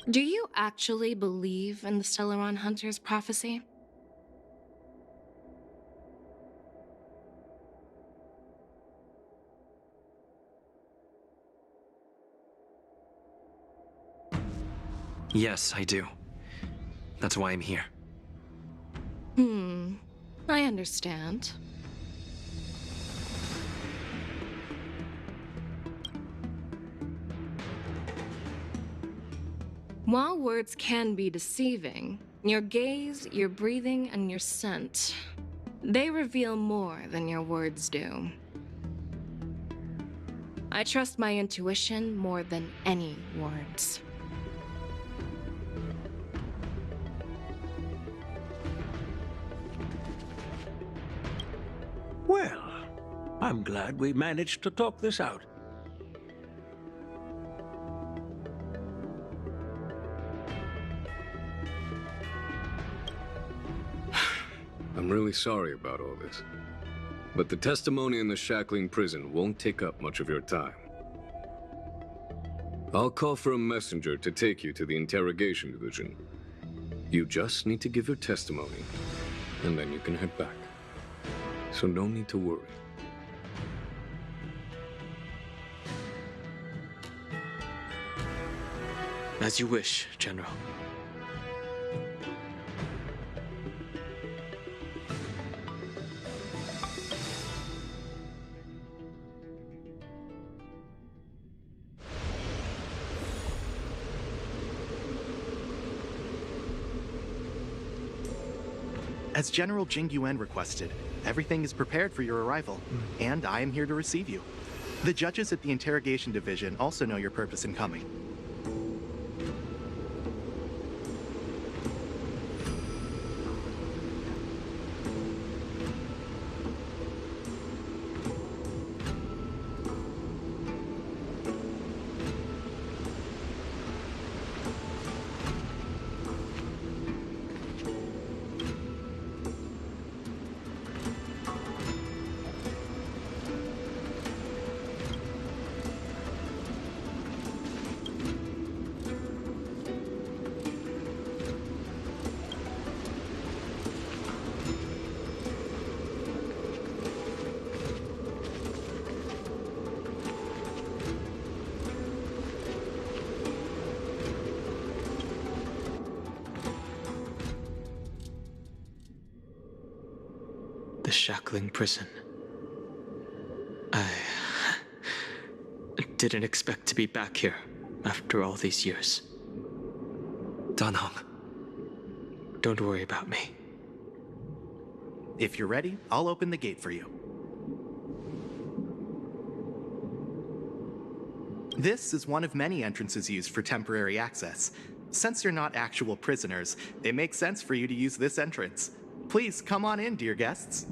Do you actually believe in the Stellaron Hunter's prophecy? Yes, I do. That's why I'm here. I understand. While words can be deceiving, your gaze, your breathing, and your scent, they reveal more than your words do. I trust my intuition more than any words. Well, I'm glad we managed to talk this out. I'm really sorry about all this. But the testimony in the shackling prison won't take up much of your time. I'll call for a messenger to take you to the interrogation division. You just need to give your testimony, and then you can head back. So no need to worry. As you wish, General. As General Jing Yuan requested, everything is prepared for your arrival, and I am here to receive you. The judges at the interrogation division also know your purpose in coming. The shackling prison. I didn't expect to be back here after all these years. Danhong, don't worry about me. If you're ready, I'll open the gate for you. This is one of many entrances used for temporary access. Since you're not actual prisoners, it makes sense for you to use this entrance. Please come on in, dear guests.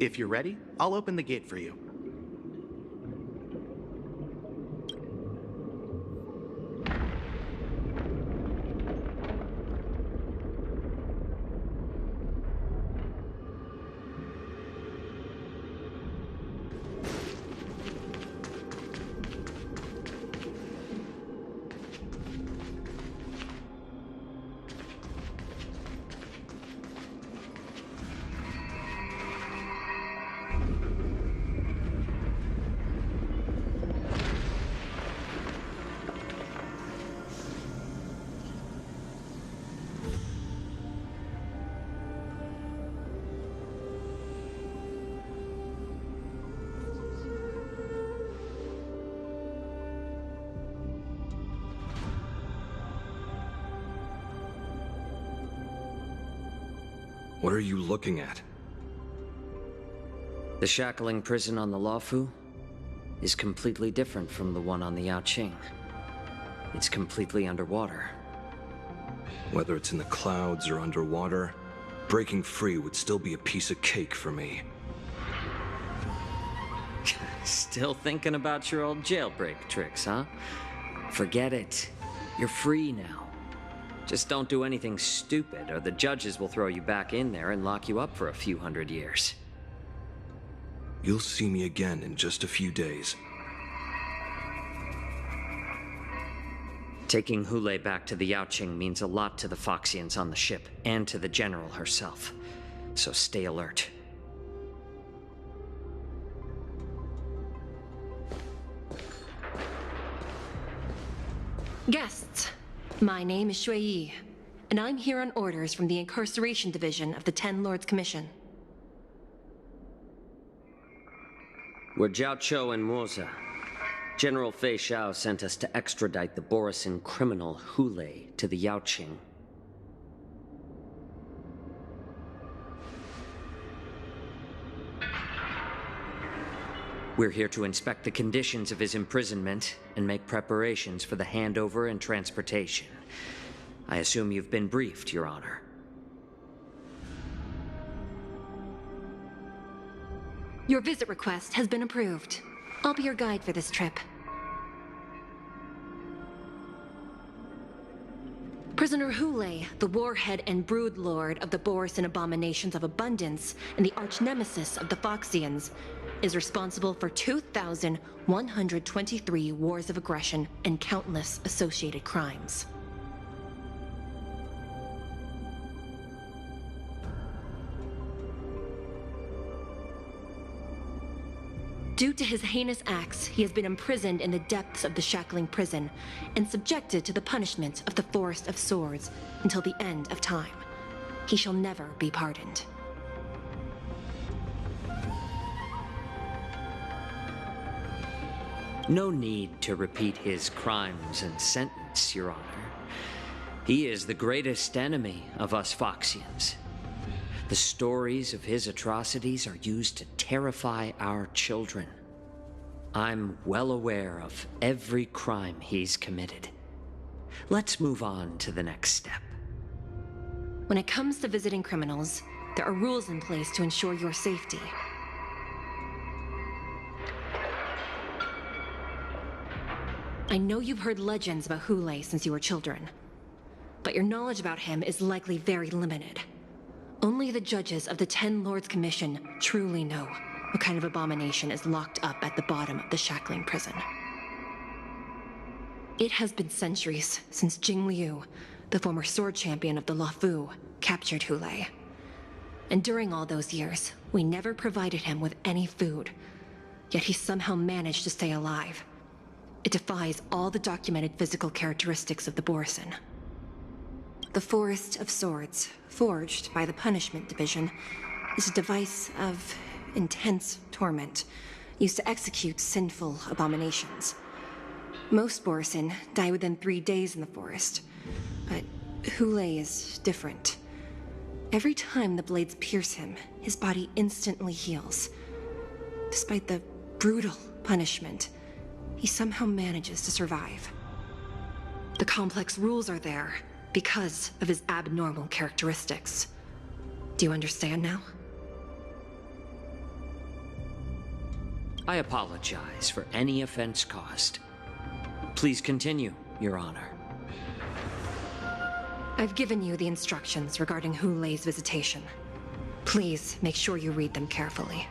If you're ready, I'll open the gate for you. What are you looking at? The shackling prison on the Luofu is completely different from the one on the Yaoqing. It's completely underwater. Whether it's in the clouds or underwater, breaking free would still be a piece of cake for me. Still thinking about your old jailbreak tricks, huh? Forget it. You're free now. Just don't do anything stupid, or the judges will throw you back in there and lock you up for a few hundred years. You'll see me again in just a few days. Taking hoolay back to the Yaoqing means a lot to the Foxians on the ship, and to the General herself. So stay alert. Guests, my name is Shui Yi, and I'm here on orders from the Incarceration Division of the Ten Lords Commission. We're Jiao Cho and Moza. General Fei Xiao sent us to extradite the Borisin criminal Hoolay to the Yaoqing. We're here to inspect the conditions of his imprisonment and make preparations for the handover and transportation. I assume you've been briefed, Your Honor. Your visit request has been approved. I'll be your guide for this trip. Prisoner Hoolay, the warhead and brood lord of the Borisin abominations of abundance and the arch-nemesis of the Foxians, is responsible for 2,123 wars of aggression and countless associated crimes. Due to his heinous acts, he has been imprisoned in the depths of the shackling prison and subjected to the punishment of the Forest of Swords until the end of time. He shall never be pardoned. No need to repeat his crimes and sentence, Your Honor. He is the greatest enemy of us Foxians. The stories of his atrocities are used to terrify our children. I'm well aware of every crime he's committed. Let's move on to the next step. When it comes to visiting criminals, there are rules in place to ensure your safety. I know you've heard legends about Hoolay since you were children, but your knowledge about him is likely very limited. Only the judges of the Ten Lords Commission truly know what kind of abomination is locked up at the bottom of the shackling prison. It has been centuries since Jing Liu, the former sword champion of the Luofu, captured Hoolay. And during all those years, we never provided him with any food, yet he somehow managed to stay alive. It defies all the documented physical characteristics of the Borisin. The Forest of Swords, forged by the Punishment Division, is a device of intense torment, used to execute sinful abominations. Most Borisin die within 3 days in the forest, but Hoolay is different. Every time the blades pierce him, his body instantly heals. Despite the brutal punishment, he somehow manages to survive. The complex rules are there because of his abnormal characteristics. Do you understand now? I apologize for any offense caused. Please continue, Your Honor. I've given you the instructions regarding Hoolay's visitation. Please make sure you read them carefully.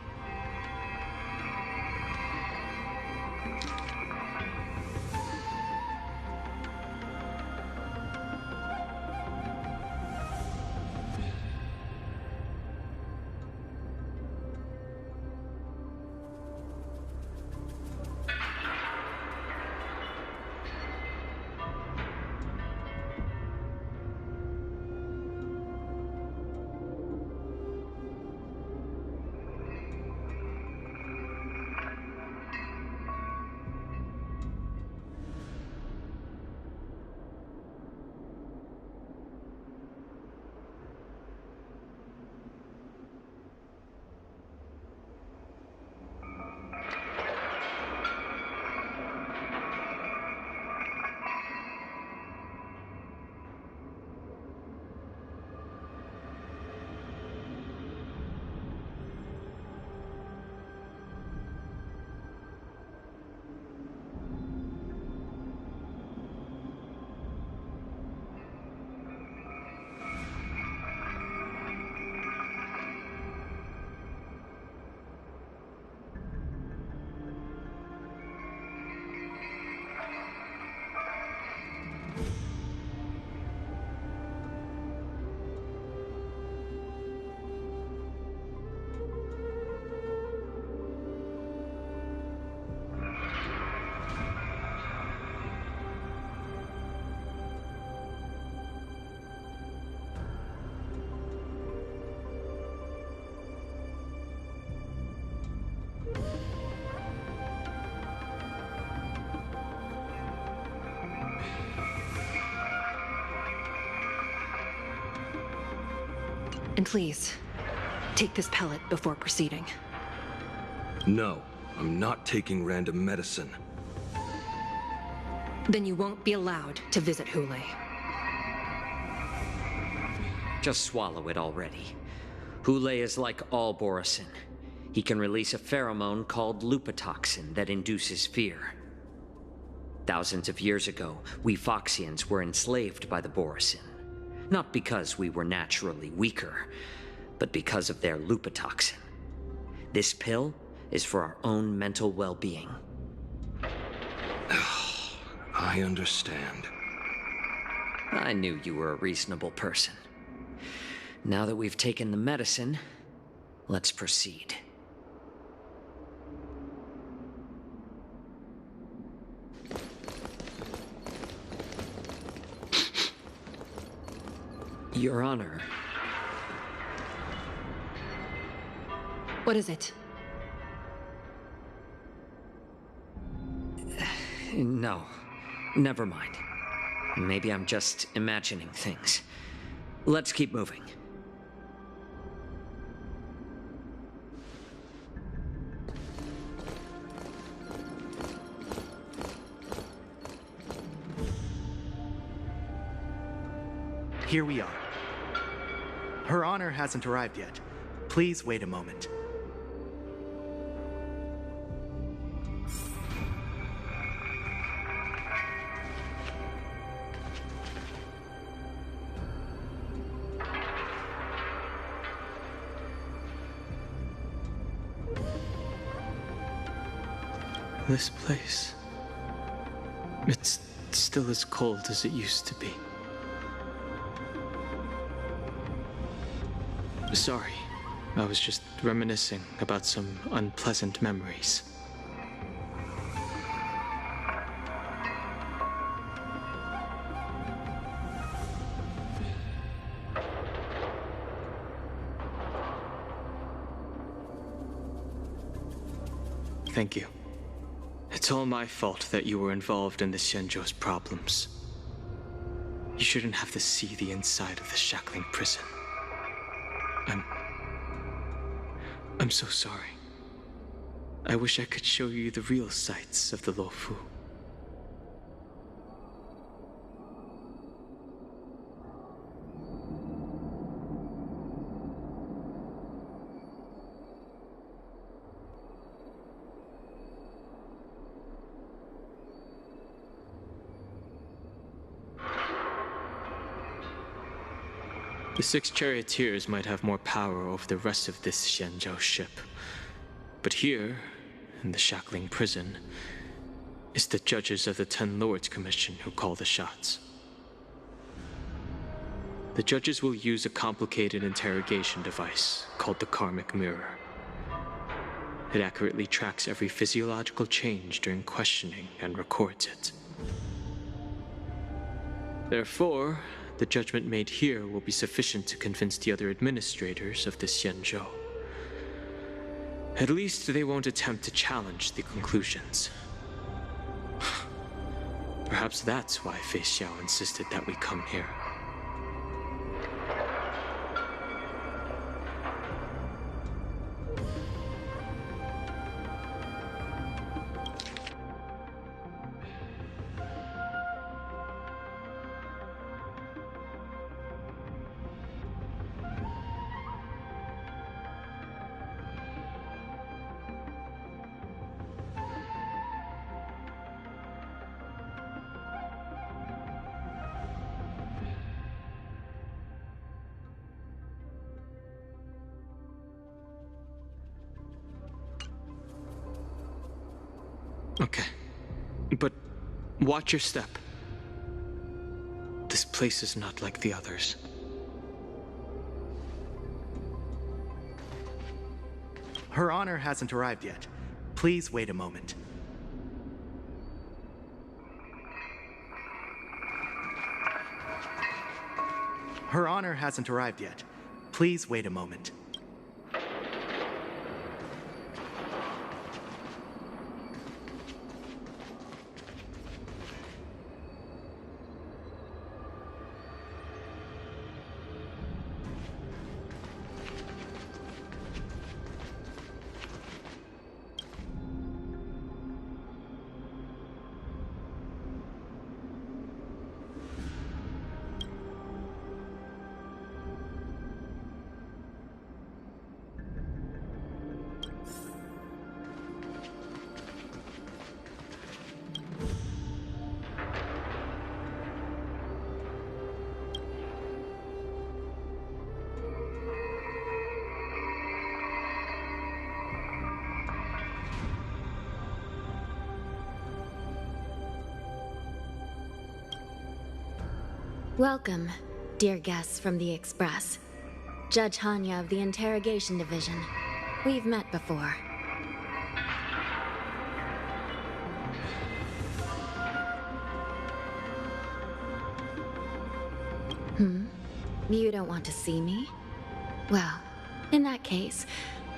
And please, take this pellet before proceeding. No, I'm not taking random medicine. Then you won't be allowed to visit Hoolay. Just swallow it already. Hoolay is like all Borisin. He can release a pheromone called lupatoxin that induces fear. Thousands of years ago, we Foxians were enslaved by the Borisin. Not because we were naturally weaker, but because of their lupatoxin. This pill is for our own mental well-being. I understand. I knew you were a reasonable person. Now that we've taken the medicine, let's proceed. Your Honor. What is it? No, never mind. Maybe I'm just imagining things. Let's keep moving. Here we are. Her Honor hasn't arrived yet. Please wait a moment. This place... it's still as cold as it used to be. Sorry, I was just reminiscing about some unpleasant memories. Thank you. It's all my fault that you were involved in the Xianzhou's problems. You shouldn't have to see the inside of the shackling prison. I'm so sorry. I wish I could show you the real sights of the Luofu. The 6 charioteers might have more power over the rest of this Xianzhou ship. But here, in the shackling prison, it's the judges of the 10 Lords Commission who call the shots. The judges will use a complicated interrogation device called the Karmic Mirror. It accurately tracks every physiological change during questioning and records it. Therefore, the judgment made here will be sufficient to convince the other administrators of the Xianzhou. At least they won't attempt to challenge the conclusions. Perhaps that's why Fei Xiao insisted that we come here. Okay. But watch your step. This place is not like the others. Her Honor hasn't arrived yet. Please wait a moment. Her Honor hasn't arrived yet. Please wait a moment. Welcome, dear guests from the Express. Judge Hanya of the Interrogation Division. We've met before. You don't want to see me? Well, in that case,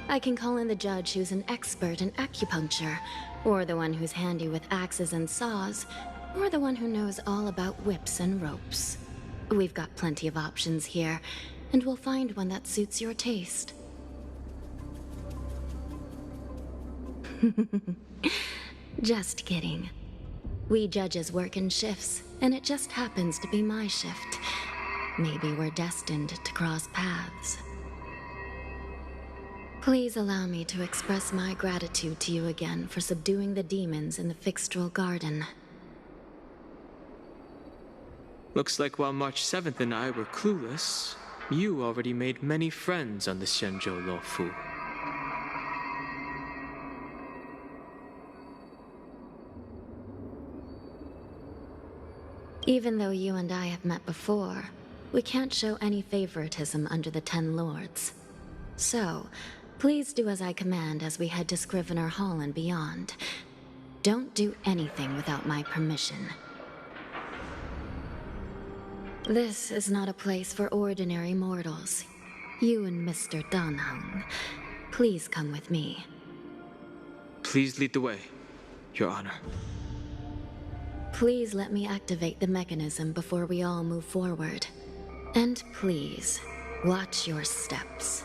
I can call in the judge who's an expert in acupuncture, or the one who's handy with axes and saws, or the one who knows all about whips and ropes. We've got plenty of options here, and we'll find one that suits your taste. Just kidding. We judges work in shifts, and it just happens to be my shift. Maybe we're destined to cross paths. Please allow me to express my gratitude to you again for subduing the demons in the Fixtral Garden. Looks like while March 7th and I were clueless, you already made many friends on the Xianzhou Luofu. Even though you and I have met before, we can't show any favoritism under the Ten Lords. So, please do as I command as we head to Scrivener Hall and beyond. Don't do anything without my permission. This is not a place for ordinary mortals. You and Mr. Danheng, please come with me. Please lead the way, Your Honor. Please let me activate the mechanism before we all move forward. And please, watch your steps.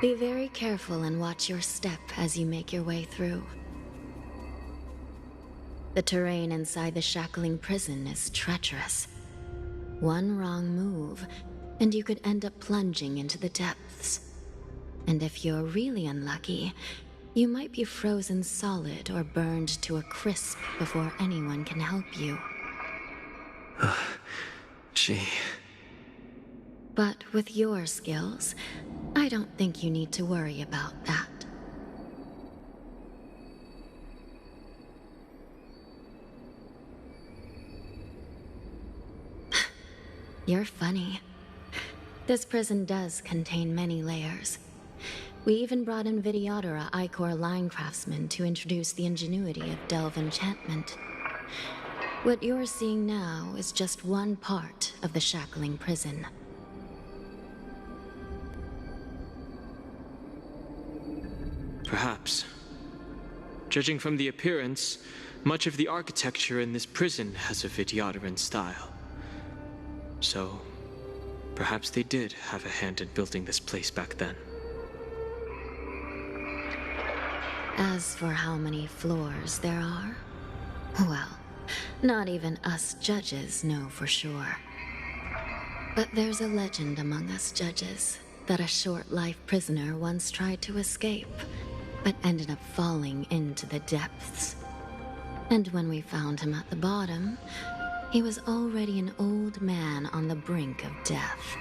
Be very careful and watch your step as you make your way through. The terrain inside the shackling prison is treacherous. One wrong move, and you could end up plunging into the depths. And if you're really unlucky, you might be frozen solid or burned to a crisp before anyone can help you. Gee. But with your skills, I don't think you need to worry about that. You're funny. This prison does contain many layers. We even brought in Videodora Icor line craftsmen to introduce the ingenuity of Delve enchantment. What you're seeing now is just one part of the shackling prison. Perhaps. Judging from the appearance, much of the architecture in this prison has a Vidyadoran style. So, perhaps they did have a hand in building this place back then. As for how many floors there are, well, not even us judges know for sure. But there's a legend among us judges that a short-life prisoner once tried to escape, but ended up falling into the depths. And when we found him at the bottom, he was already an old man on the brink of death.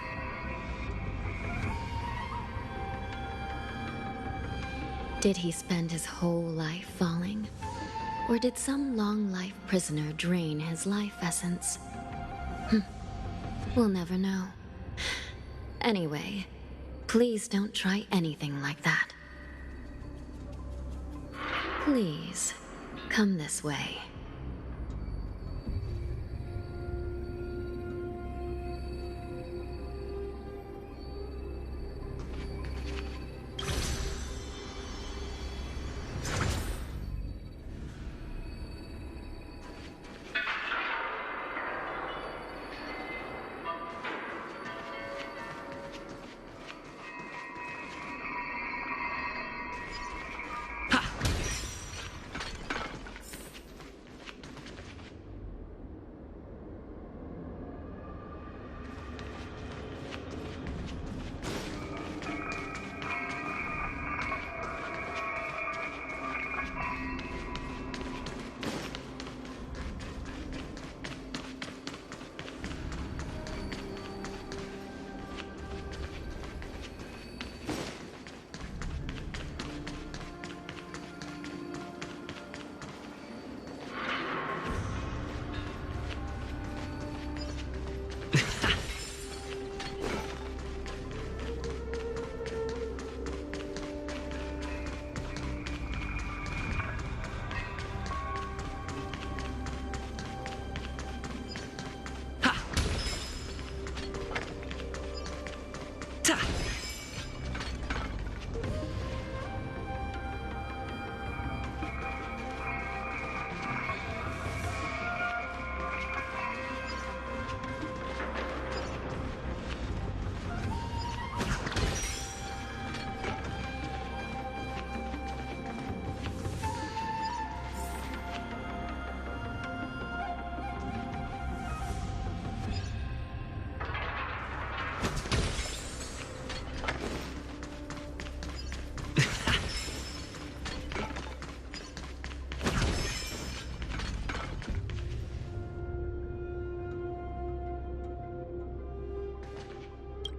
Did he spend his whole life falling? Or did some long-life prisoner drain his life essence? We'll never know. Anyway, please don't try anything like that. Please, come this way.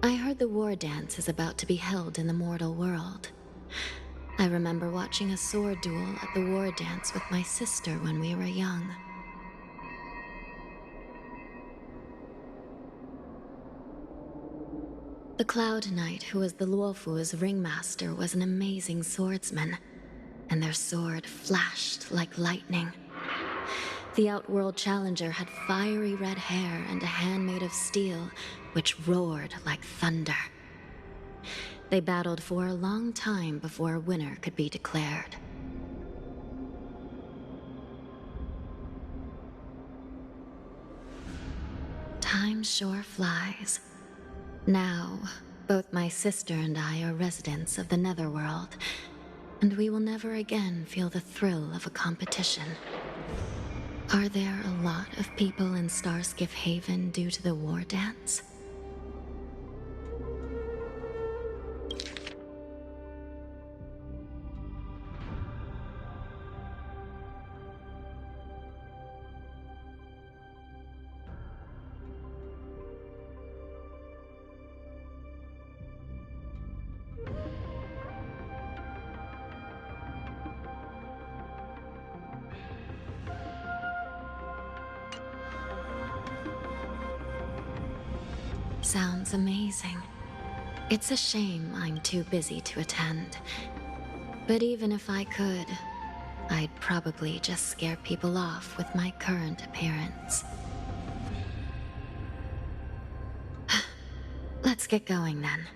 I heard the war dance is about to be held in the mortal world. I remember watching a sword duel at the war dance with my sister when we were young. The Cloud Knight, who was the Luofu's ringmaster, was an amazing swordsman, and their sword flashed like lightning. The Outworld Challenger had fiery red hair and a hand made of steel, which roared like thunder. They battled for a long time before a winner could be declared. Time sure flies. Now, both my sister and I are residents of the Netherworld, and we will never again feel the thrill of a competition. Are there a lot of people in Starskiff Haven due to the war dance? Sounds amazing. It's a shame I'm too busy to attend. But even if I could, I'd probably just scare people off with my current appearance. Let's get going then.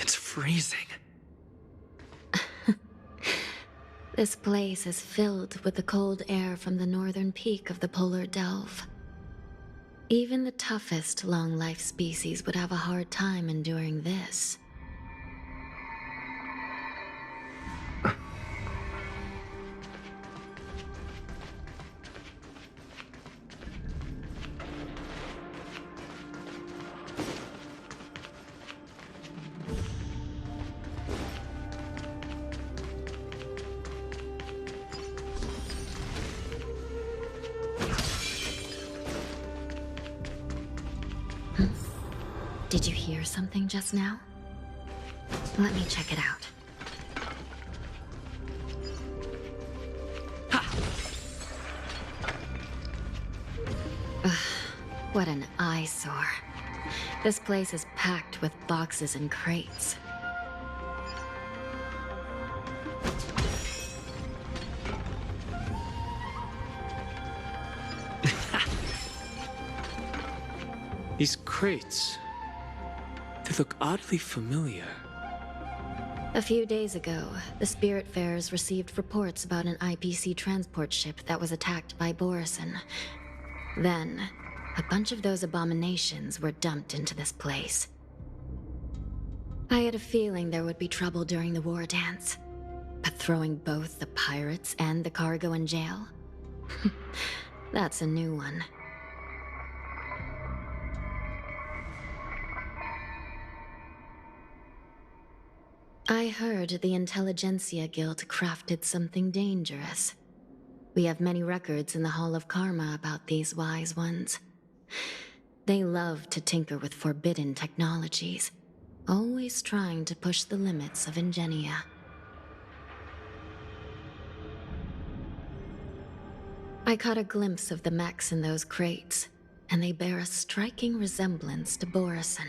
It's freezing. This place is filled with the cold air from the northern peak of the polar delve. Even the toughest long-life species would have a hard time enduring this. Did you hear something just now? Let me check it out. Ugh, what an eyesore. This place is packed with boxes and crates. These crates, they look oddly familiar. A few days ago, the Spiritfarers received reports about an IPC transport ship that was attacked by Borison. Then, a bunch of those abominations were dumped into this place. I had a feeling there would be trouble during the war dance, but throwing both the pirates and the cargo in jail? That's a new one. I heard the Intelligentsia Guild crafted something dangerous. We have many records in the Hall of Karma about these wise ones. They love to tinker with forbidden technologies, always trying to push the limits of ingenia. I caught a glimpse of the mechs in those crates, and they bear a striking resemblance to Borison.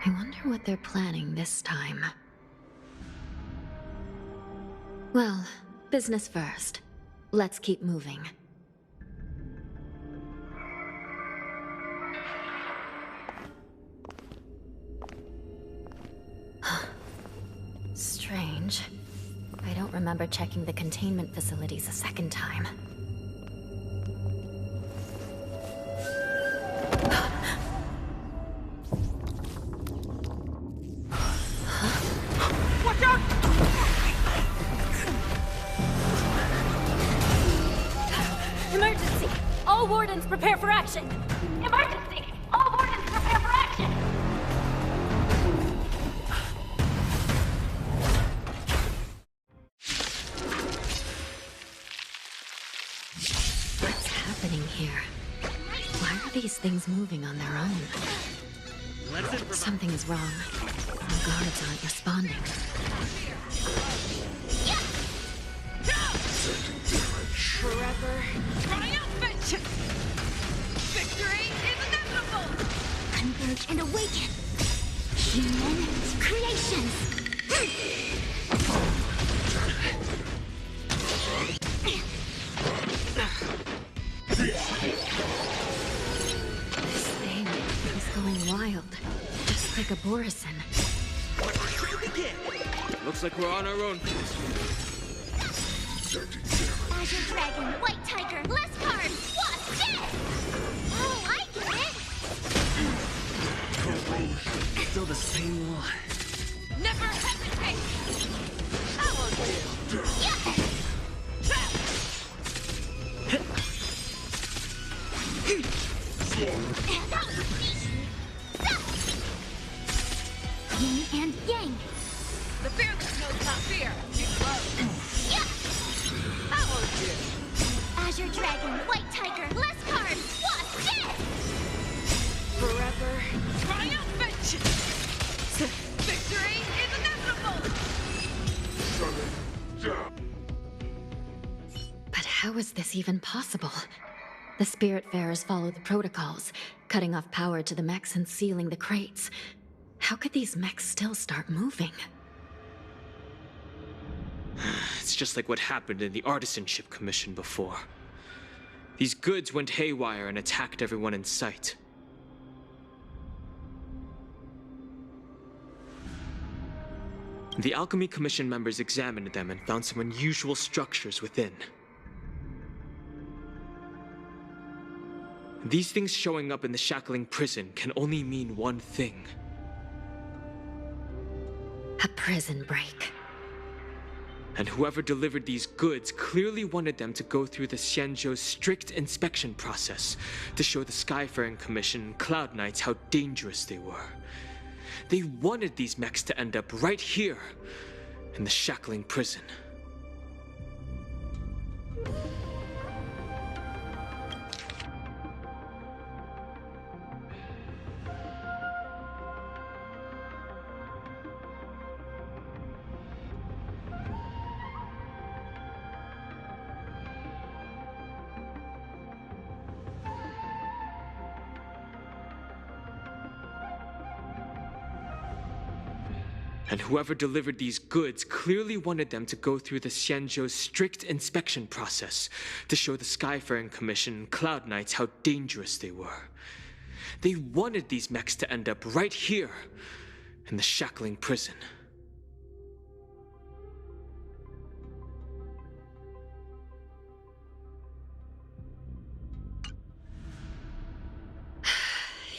I wonder what they're planning this time. Well, business first. Let's keep moving. Strange. I don't remember checking the containment facilities a second time. Watch out! Emergency! All wardens prepare for action! Emergency! All wardens prepare for action! What's happening here? Why are these things moving on their own? Something is wrong. The guards aren't responding. Forever triumphant! Victory is inevitable! Converge and awaken! Human creations! This thing is going wild. Just like a Borison. Looks like we're on our own. Azure Dragon, White Tiger, less card, Wasp, dead! Oh, I get it! Still the same one. Never hesitate! I will do! Yin and Yang! The fearless knows not fear! Too close! I will do! Azure Dragon, White Tiger, less card, Wasp, dead! Forever triumphant! Victory is inevitable! But how is this even possible? The Spiritfarers follow the protocols, cutting off power to the mechs and sealing the crates. How could these mechs still start moving? It's just like what happened in the Artisanship Commission before. These goods went haywire and attacked everyone in sight. The Alchemy Commission members examined them and found some unusual structures within. These things showing up in the Shackling prison can only mean one thing. A prison break. And whoever delivered these goods clearly wanted them to go through the Xianzhou's strict inspection process to show the Skyfaring Commission and Cloud Knights how dangerous they were. They wanted these mechs to end up right here, in the Shackling prison. And whoever delivered these goods clearly wanted them to go through the Xianzhou's strict inspection process to show the Skyfaring Commission and Cloud Knights how dangerous they were. They wanted these mechs to end up right here, in the Shackling prison.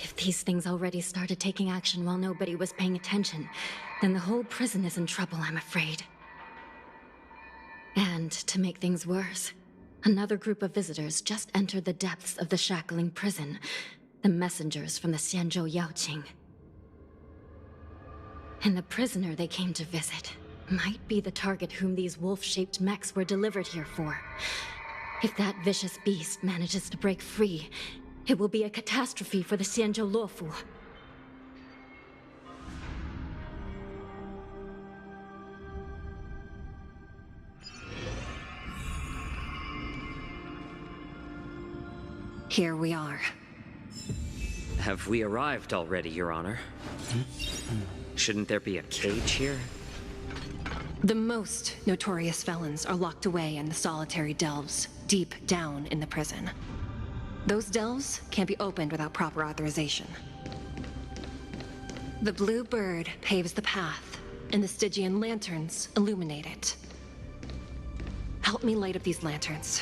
If these things already started taking action while nobody was paying attention, then the whole prison is in trouble, I'm afraid. And to make things worse, another group of visitors just entered the depths of the Shackling prison, the messengers from the Xianzhou Yaoqing. And the prisoner they came to visit might be the target whom these wolf-shaped mechs were delivered here for. If that vicious beast manages to break free, it will be a catastrophe for the Xianzhou Luofu. Here we are. Have we arrived already, Your Honor? Shouldn't there be a cage here? The most notorious felons are locked away in the solitary delves, deep down in the prison. Those delves can't be opened without proper authorization. The blue bird paves the path, and the Stygian lanterns illuminate it. Help me light up these lanterns,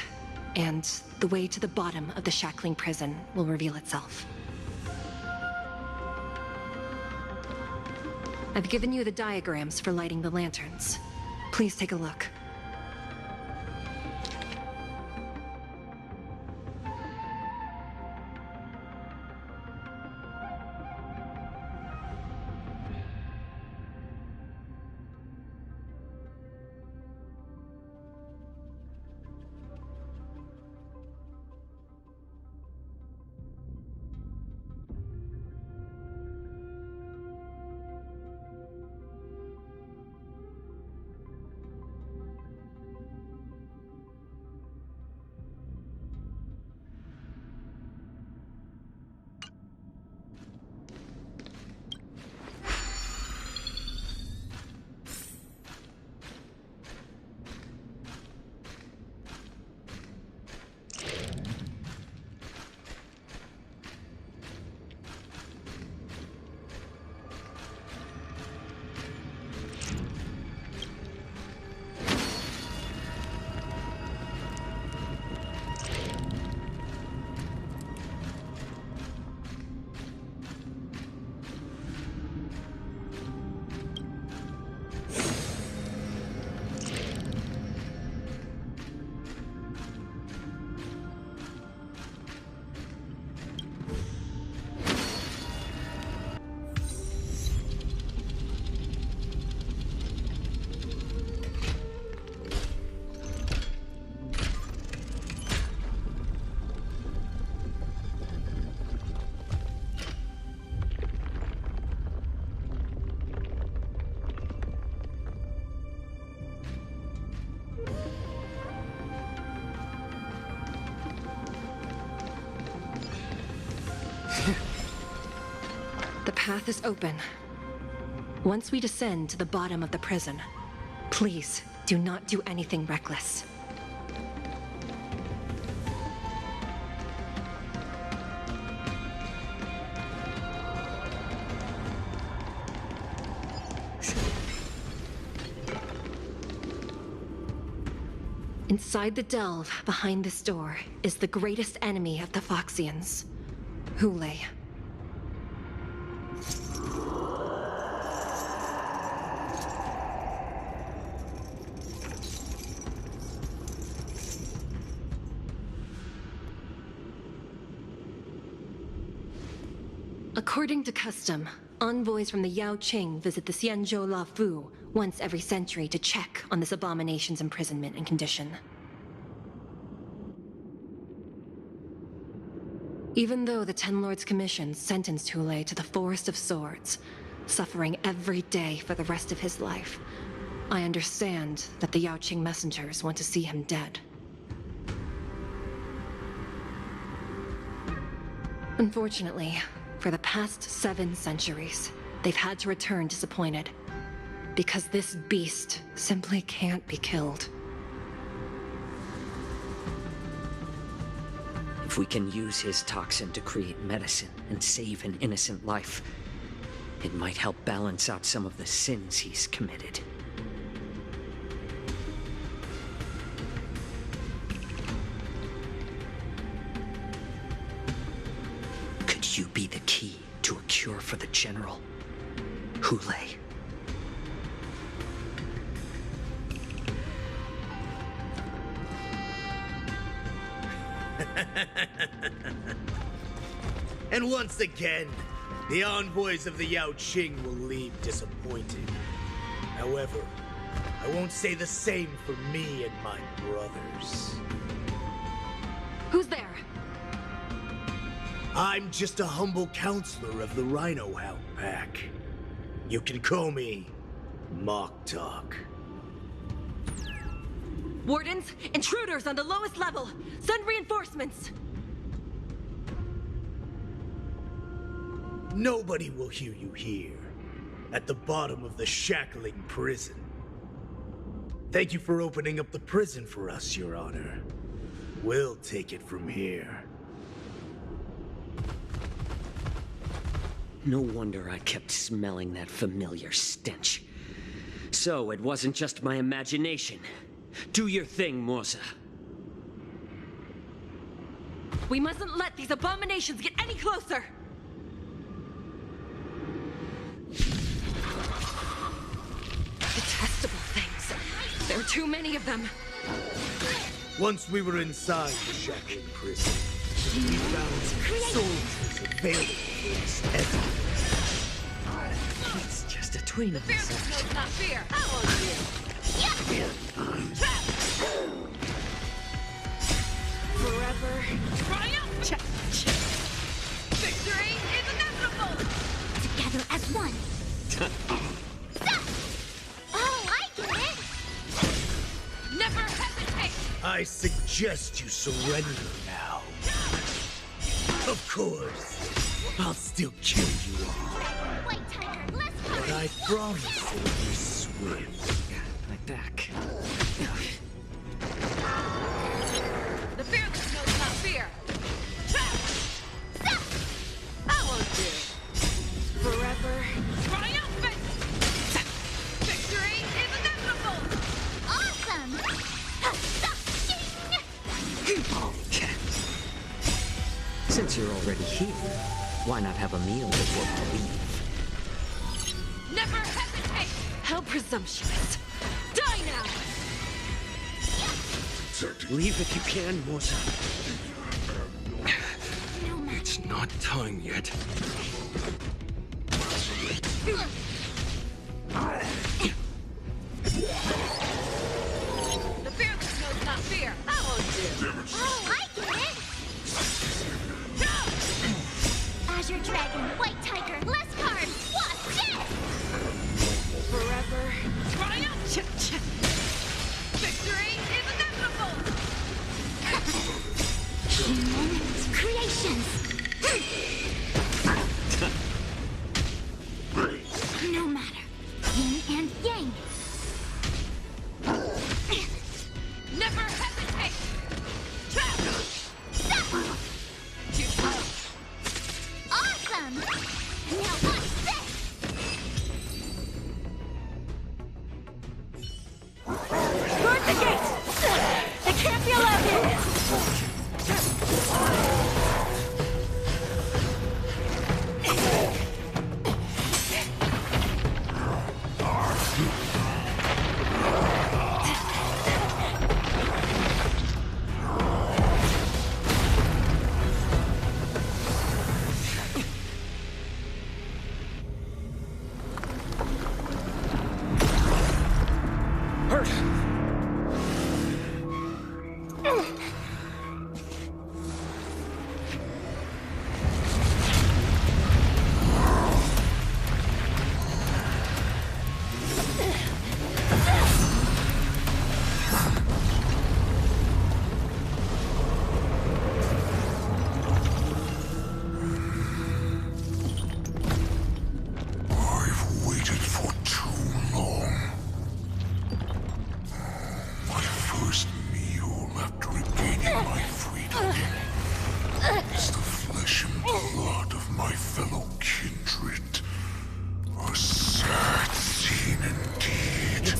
and the way to the bottom of the shackling prison will reveal itself. I've given you the diagrams for lighting the lanterns. Please take a look. The path is open. Once we descend to the bottom of the prison, please do not do anything reckless. Inside the delve, behind this door, is the greatest enemy of the Foxians, Hoolay. According to custom, envoys from the Yao Qing visit the Xianzhou Luofu once every century to check on this abomination's imprisonment and condition. Even though the Ten Lords Commission sentenced Hoolay to the Forest of Swords, suffering every day for the rest of his life, I understand that the Yao Qing messengers want to see him dead. Unfortunately, for the past 7 centuries, they've had to return disappointed, because this beast simply can't be killed. If we can use his toxin to create medicine and save an innocent life, it might help balance out some of the sins he's committed. Could you be the key to a cure for the General, Hoolay? And once again, the envoys of the Yao Qing will leave disappointed. However, I won't say the same for me and my brothers. Who's there? I'm just a humble counselor of the Rhino Hound Pack. You can call me Mock Talk. Wardens, intruders on the lowest level! Send reinforcements! Nobody will hear you here, at the bottom of the shackling prison. Thank you for opening up the prison for us, Your Honor. We'll take it from here. No wonder I kept smelling that familiar stench. So it wasn't just my imagination. Do your thing, Morza. We mustn't let these abominations get any closer! Detestable things. There are too many of them. Once we were inside the shackling prison, we found soldiers available for us everywhere. It's just a tween of us. Fear knows not fear. How will you? Forever. Triumph! Victory is inevitable! Together as one. Oh, I get it! Never hesitate! I suggest you surrender now. Of course, I'll still kill you all. White tiger, less But I promise it'll be swift. My back. The fearless knows not fear. How will you? Forever. Triumphant! Victory is inevitable! awesome! Since you're already here, why not have a meal before we leave? Never hesitate! How presumptuous! Die now! Leave if you can, Morza. It's not time yet. The fearless knows not fear. How will you? Oh, I get it! Azure Dragon, White Tiger, less cards, Wasp, death! Forever. Triumph! Victory is inevitable! Human creations! No matter. Yin and yang. Never hesitate! Trap! Too slow. Awesome! Now watch this! Guard the gate! They can't be allowed in!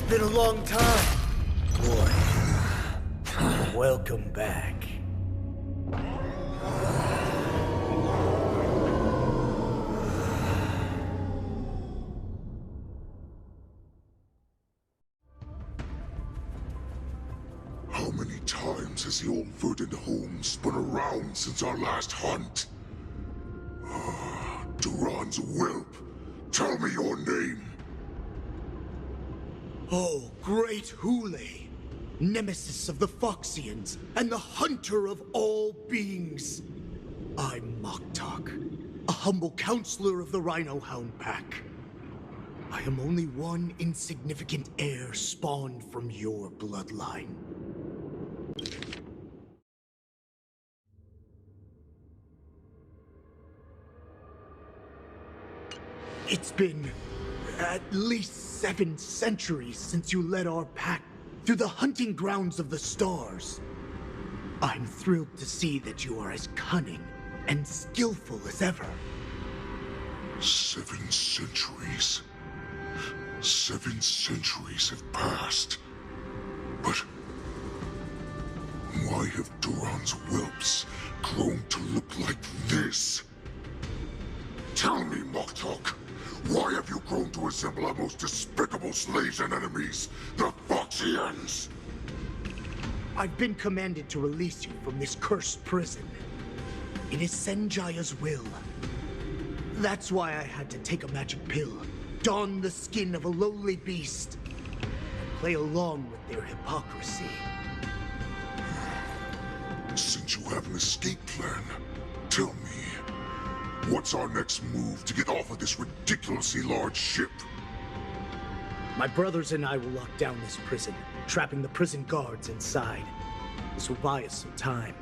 Been a long time, boy. Welcome back. How many times has the old verdant home spun around since our last hunt? Duran's whelp, tell me your name. Oh, great hoolay. nemesis of the Foxians, and the hunter of all beings. I'm Moktok, a humble counselor of the Rhino Hound Pack. I am only one insignificant heir spawned from your bloodline. It's been at least 7 centuries since you led our pack through the hunting grounds of the stars. I'm thrilled to see that you are as cunning and skillful as ever. 7 centuries. 7 centuries have passed. But why have Duran's whelps grown to look like this? Tell me, Moktok, why have you grown to assemble our most despicable slaves and enemies, the Foxians? I've been commanded to release you from this cursed prison. It is Senjaya's will. That's why I had to take a magic pill, don the skin of a lowly beast, and play along with their hypocrisy. Since you have an escape plan, tell me, what's our next move to get off of this ridiculously large ship? My brothers and I will lock down this prison, trapping the prison guards inside. This will buy us some time.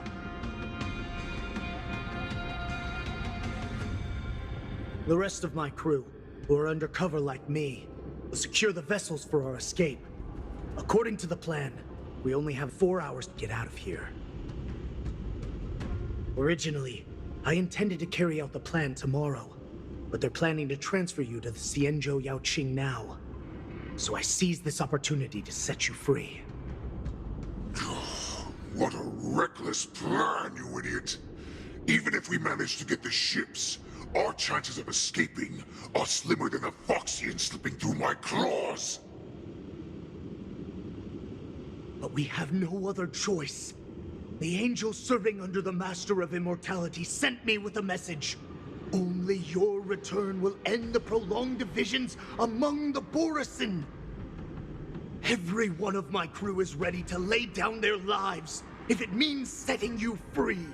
The rest of my crew, who are undercover like me, will secure the vessels for our escape. According to the plan, we only have 4 hours to get out of here. Originally, I intended to carry out the plan tomorrow, but they're planning to transfer you to the Xianzhou Yaoqing now. So I seized this opportunity to set you free. What a reckless plan, you idiot! Even if we manage to get the ships, our chances of escaping are slimmer than a Foxian slipping through my claws! But we have no other choice. The angel serving under the Master of Immortality sent me with a message. Only your return will end the prolonged divisions among the Borisin. Every one of my crew is ready to lay down their lives if it means setting you free.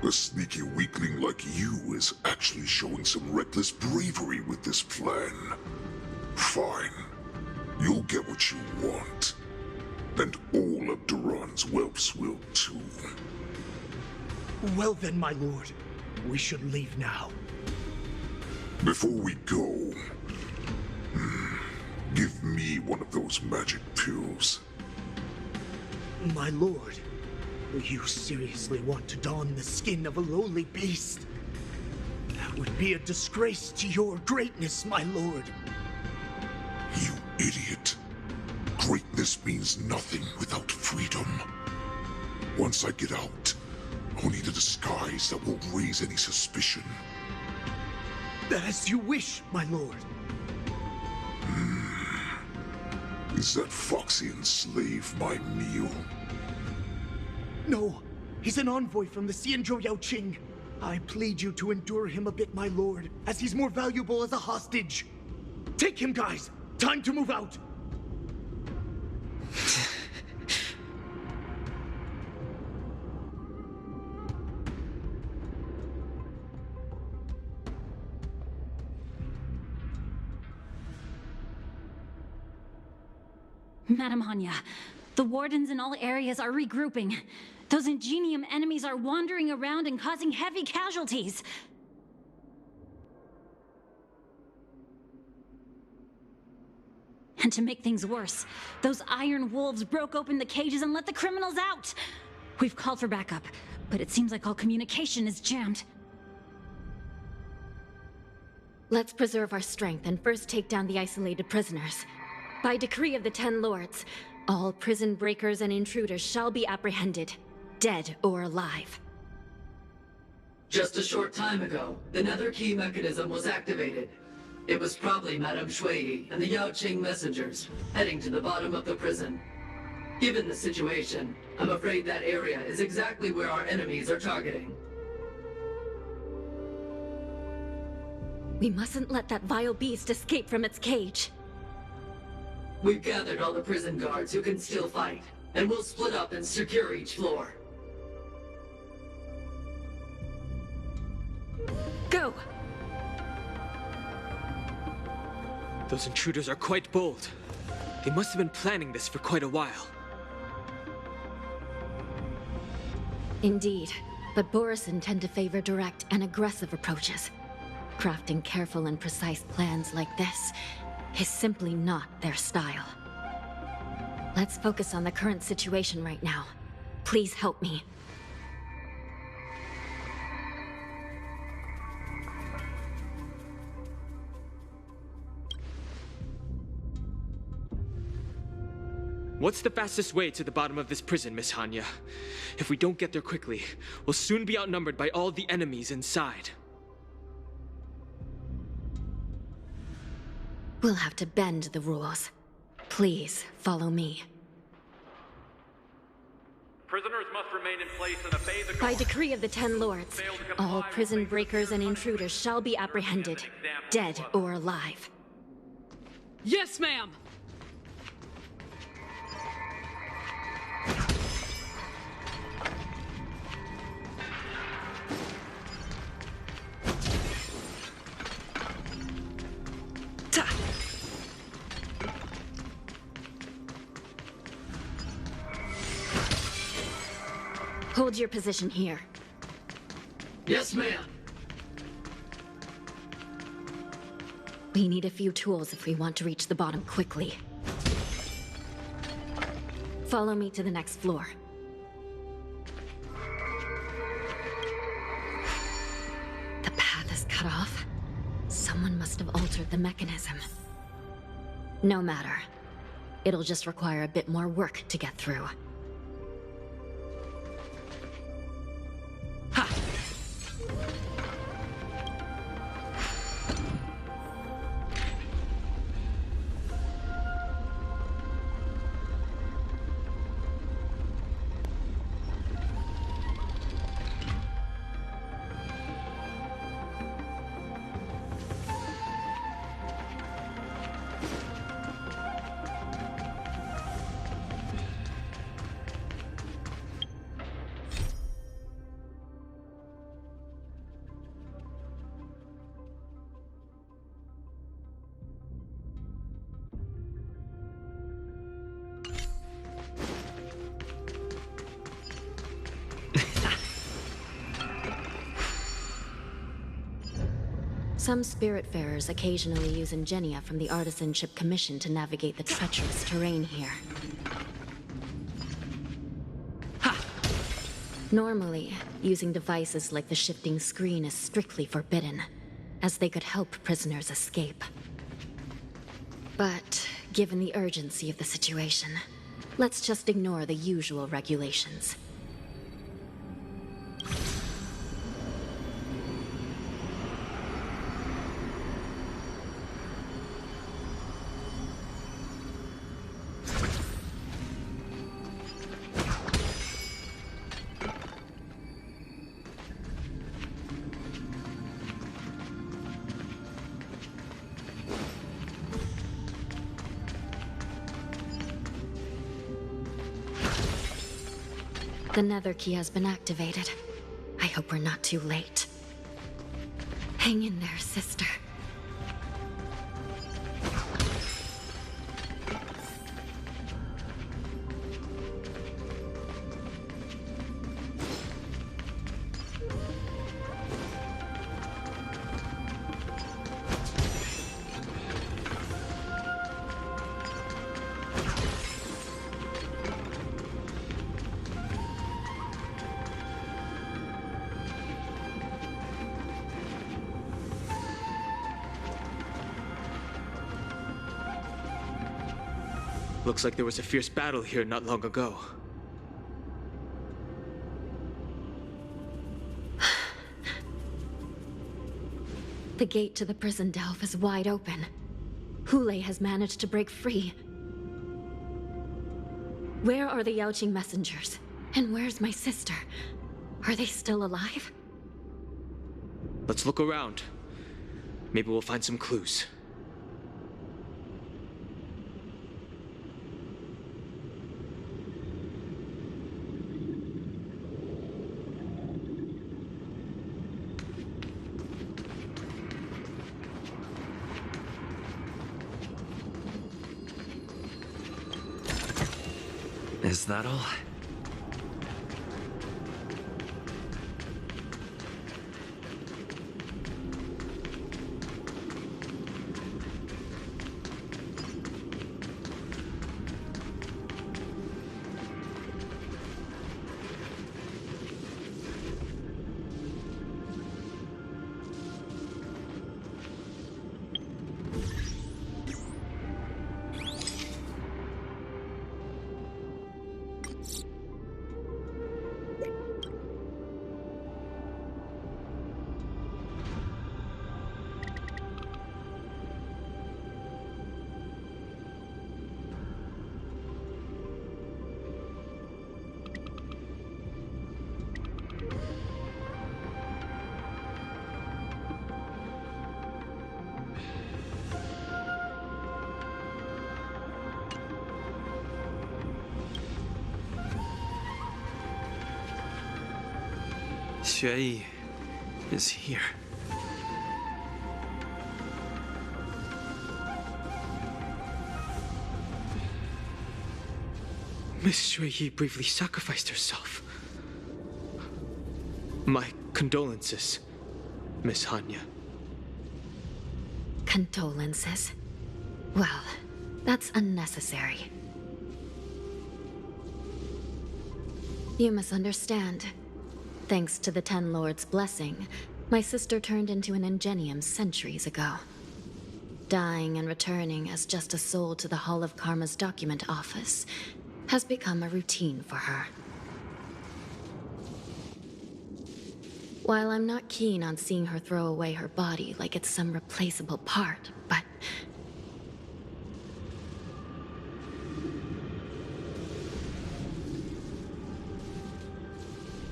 A sneaky weakling like you is actually showing some reckless bravery with this plan. Fine. You'll get what you want. And all of Duran's whelps will too. Well then, my lord. We should leave now. Before we go, give me one of those magic pills. My lord, do you seriously want to don the skin of a lowly beast? That would be a disgrace to your greatness, my lord. You idiot. Greatness means nothing without freedom. Once I get out, I'll need a disguise that won't raise any suspicion. As you wish, my lord. Is that Foxian slave my meal? No, he's an envoy from the Xianzhou Yaoqing. I plead you to endure him a bit, my lord, as he's more valuable as a hostage. Take him, guys! Time to move out! Madam Hanya, the wardens in all areas are regrouping. Those Ingenium enemies are wandering around and causing heavy casualties. And to make things worse, those iron wolves broke open the cages and let the criminals out. We've called for backup, but it seems like all communication is jammed. Let's preserve our strength and first take down the isolated prisoners. By decree of the 10 Lords, all prison breakers and intruders shall be apprehended, dead or alive. Just a short time ago, another key mechanism was activated. It was probably Madame Shui and the Yaoqing messengers, heading to the bottom of the prison. Given the situation, I'm afraid that area is exactly where our enemies are targeting. We mustn't let that vile beast escape from its cage. We've gathered all the prison guards who can still fight, and we'll split up and secure each floor. Go! Those intruders are quite bold. They must have been planning this for quite a while. Indeed, but Borison tend to favor direct and aggressive approaches. Crafting careful and precise plans like this is simply not their style. Let's focus on the current situation right now. Please help me. What's the fastest way to the bottom of this prison, Miss Hanya? If we don't get there quickly, we'll soon be outnumbered by all the enemies inside. We'll have to bend the rules. Please, follow me. Prisoners must remain in place and obey the By decree of the Ten Lords, all prison breakers and intruders shall be apprehended, dead or alive. Yes, ma'am! Hold your position here. Yes, ma'am. We need a few tools if we want to reach the bottom quickly. Follow me to the next floor. The path is cut off. Someone must have altered the mechanism. No matter. It'll just require a bit more work to get through. Some Spiritfarers occasionally use Ingenia from the Artisanship Commission to navigate the treacherous terrain here. Normally, using devices like the shifting screen is strictly forbidden, as they could help prisoners escape. But, given the urgency of the situation, let's just ignore the usual regulations. The nether key has been activated. I hope we're not too late. Hang in there, sister. Looks like there was a fierce battle here not long ago. The gate to the prison delve is wide open. Hoolay has managed to break free. Where are the Yaoqing messengers? And where's my sister? Are they still alive? Let's look around. Maybe we'll find some clues. Is that all? Xueyi is here. Miss Xueyi briefly sacrificed herself. My condolences, Miss Hanya. Condolences? Well, that's unnecessary. You misunderstand. Thanks to the Ten Lords' blessing, my sister turned into an Ingenium centuries ago. Dying and returning as just a soul to the Hall of Karma's document office has become a routine for her. While I'm not keen on seeing her throw away her body like it's some replaceable part, but...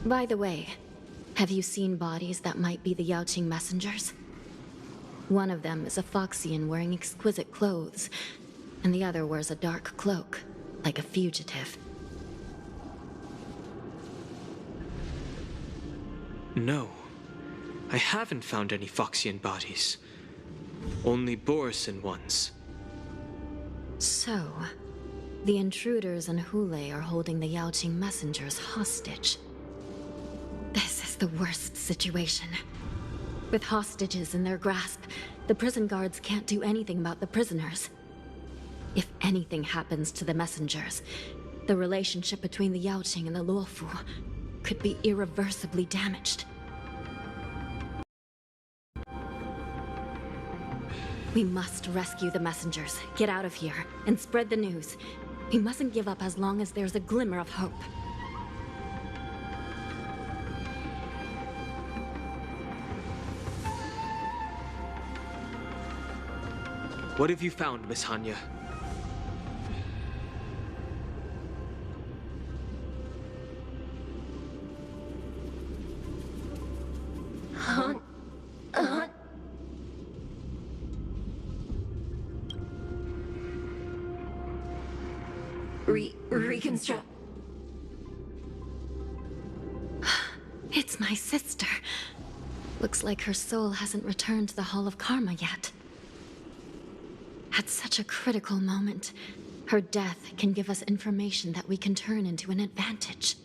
By the way, have you seen bodies that might be the Yaoqing messengers? One of them is a Foxian wearing exquisite clothes, and the other wears a dark cloak, like a fugitive. No, I haven't found any Foxian bodies. Only Borisan ones. So, the intruders and hoolay are holding the Yaoqing messengers hostage. This is the worst situation. With hostages in their grasp, the prison guards can't do anything about the prisoners. If anything happens to the messengers, the relationship between the Yaoqing and the Luofu could be irreversibly damaged. We must rescue the messengers, get out of here, and spread the news. We mustn't give up as long as there's a glimmer of hope. What have you found, Miss Hanya? Reconstruct. It's my sister. Looks like her soul hasn't returned to the Hall of Karma yet. At such a critical moment, her death can give us information that we can turn into an advantage.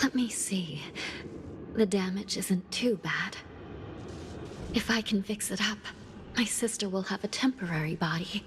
Let me see. The damage isn't too bad. If I can fix it up, my sister will have a temporary body.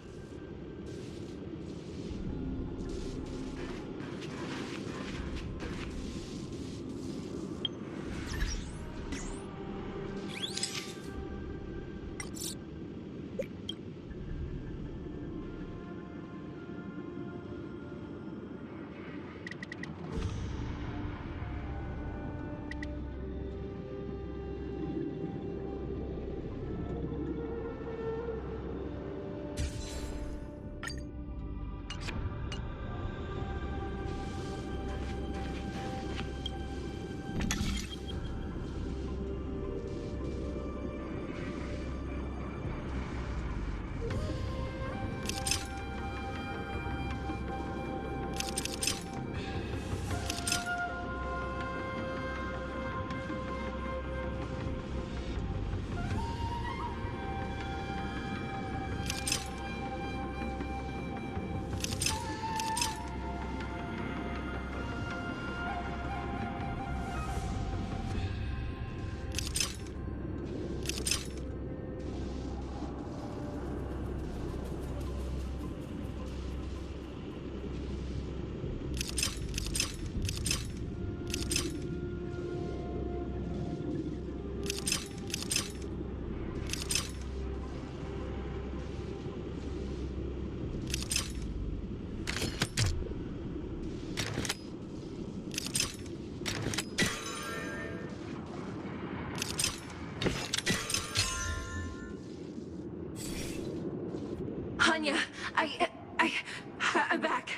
Hanya, I'm back.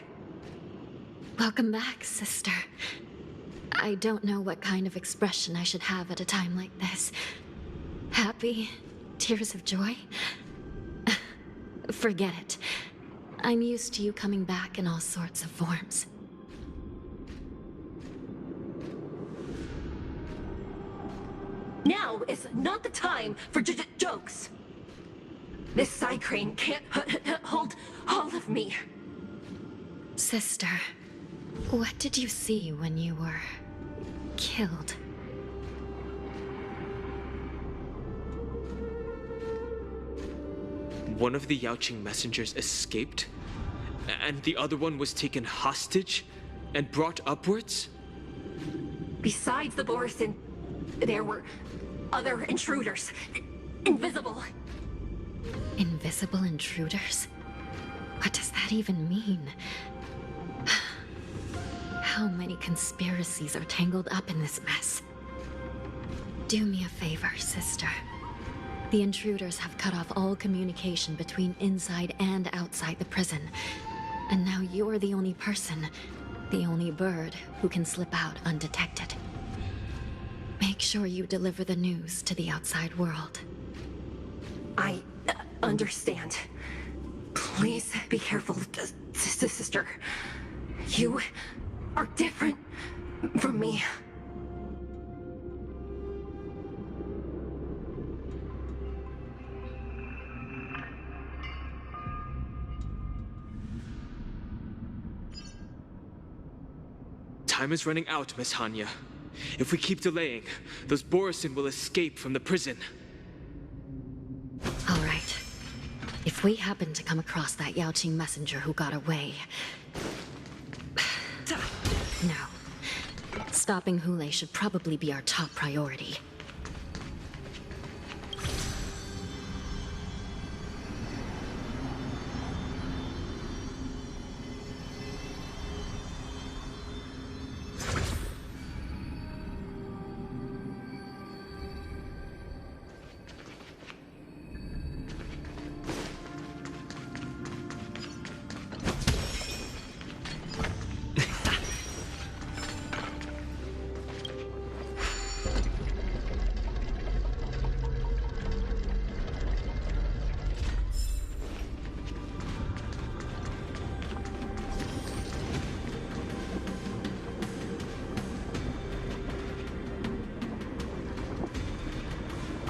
Welcome back, sister. I don't know what kind of expression I should have at a time like this. Happy? Tears of joy? Forget it. I'm used to you coming back in all sorts of forms. Now is not the time for jokes. This side crane can't hold all of me. Sister, what did you see when you were killed? One of the Yaoqing messengers escaped, and the other one was taken hostage and brought upwards? Besides the Borison, there were other intruders. Invisible. Invisible intruders? What does that even mean? How many conspiracies are tangled up in this mess? Do me a favor, sister. The intruders have cut off all communication between inside and outside the prison. And now you're the only person, the only bird, who can slip out undetected. Make sure you deliver the news to the outside world. I understand. Please be careful, sister. You are different from me. Time is running out, Miss Hanya. If we keep delaying, those Borison will escape from the prison. All right. If we happen to come across that Yaoqing messenger who got away... No. Stopping Hoolay should probably be our top priority.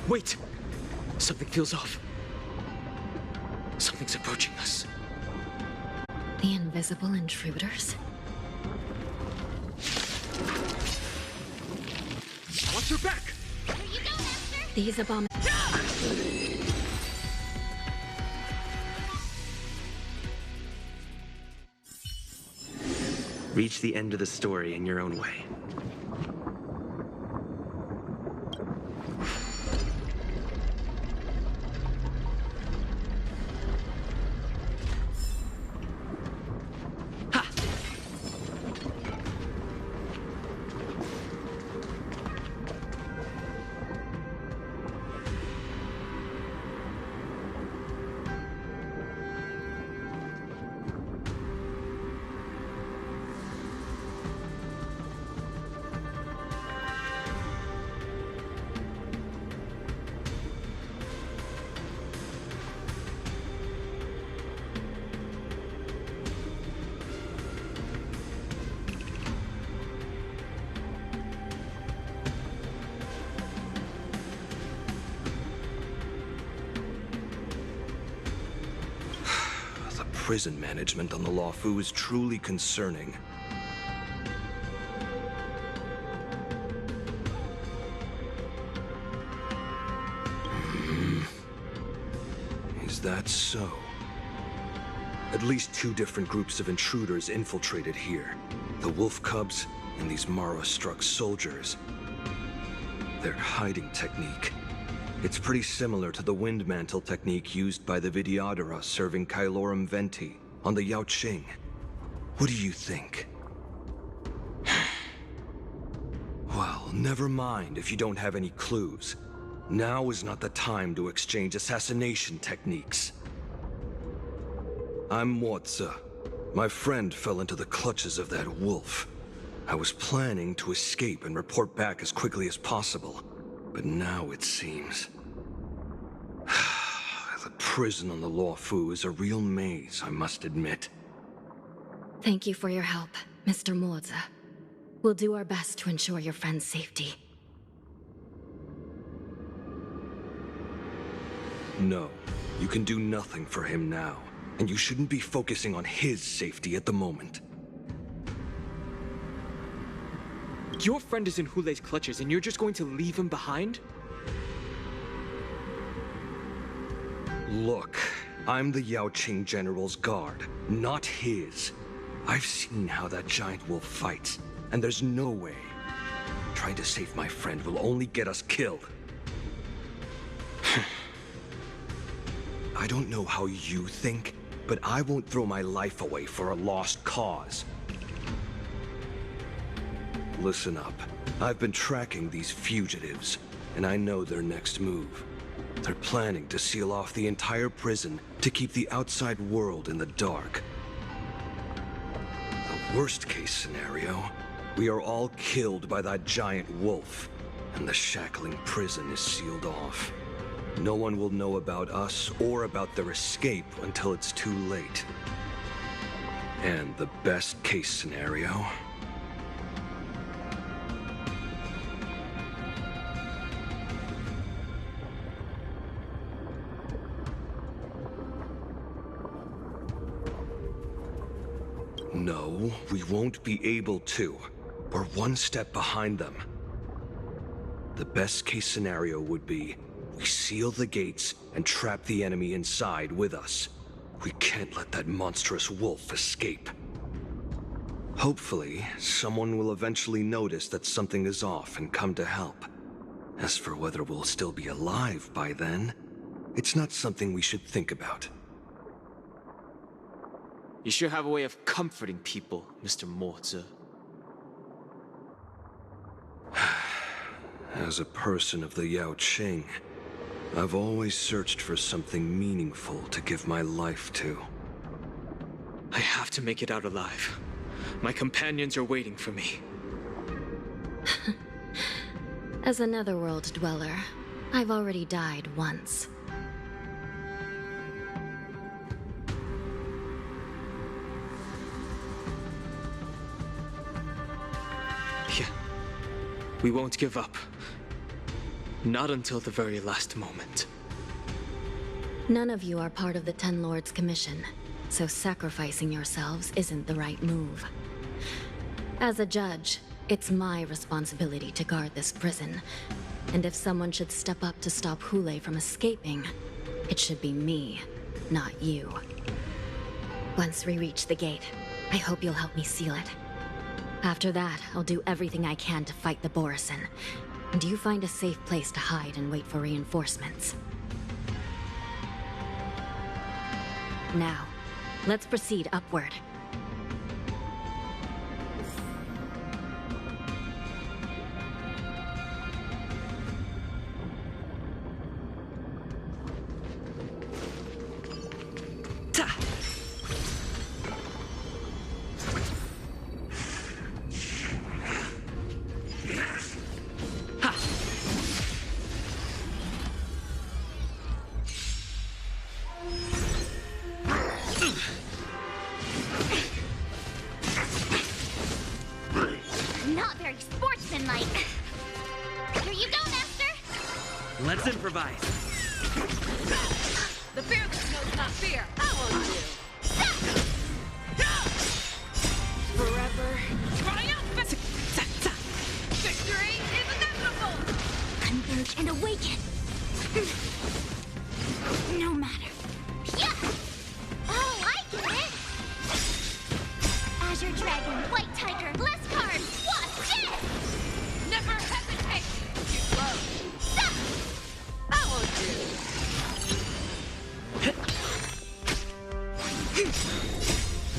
Wait! Something feels off. Something's approaching us. The invisible intruders? Watch your back! Here you go, Master! These Reach the end of the story in your own way. Prison management on the Luofu is truly concerning. Is that so? At least 2 different groups of intruders infiltrated here. The wolf cubs and these Mara-struck soldiers. Their hiding technique. It's pretty similar to the wind mantle technique used by the Vidyadhara serving Kailorum Venti on the Yaoqing. What do you think? Well, never mind if you don't have any clues. Now is not the time to exchange assassination techniques. I'm Morza. My friend fell into the clutches of that wolf. I was planning to escape and report back as quickly as possible. But now it seems... the prison on the Luofu is a real maze, I must admit. Thank you for your help, Mr. Morza. We'll do our best to ensure your friend's safety. No, you can do nothing for him now. And you shouldn't be focusing on his safety at the moment. Your friend is in Hoolay's clutches and you're just going to leave him behind? Look, I'm the Yaoqing General's guard, not his. I've seen how that giant wolf fights, and there's no way. Trying to save my friend will only get us killed. I don't know how you think, but I won't throw my life away for a lost cause. Listen up. I've been tracking these fugitives, and I know their next move. They're planning to seal off the entire prison to keep the outside world in the dark. The worst-case scenario, we are all killed by that giant wolf, and the shackling prison is sealed off. No one will know about us or about their escape until it's too late. And the best-case scenario... No, we won't be able to. We're one step behind them. The best-case scenario would be we seal the gates and trap the enemy inside with us. We can't let that monstrous wolf escape. Hopefully, someone will eventually notice that something is off and come to help. As for whether we'll still be alive by then, it's not something we should think about. You sure have a way of comforting people, Mr. Morza. As a person of the Yaoqing, I've always searched for something meaningful to give my life to. I have to make it out alive. My companions are waiting for me. As a netherworld dweller, I've already died once. Yeah. We won't give up. Not until the very last moment. None of you are part of the Ten Lords' commission, so sacrificing yourselves isn't the right move. As a judge, it's my responsibility to guard this prison, and if someone should step up to stop Hoolay from escaping, it should be me, not you. Once we reach the gate, I hope you'll help me seal it. After that, I'll do everything I can to fight the Borisin, and you find a safe place to hide and wait for reinforcements. Now, let's proceed upward. Not very sportsmanlike. Here you go, Master. Let's improvise. The fearless knows not fear. I won't do. Forever triumphant. Victory is inevitable. Converge and awaken. No matter. Yeah. Oh, I get it. Azure Dragon, White Tiger, less cards. What's this? Never hesitate. Too close. I won't do.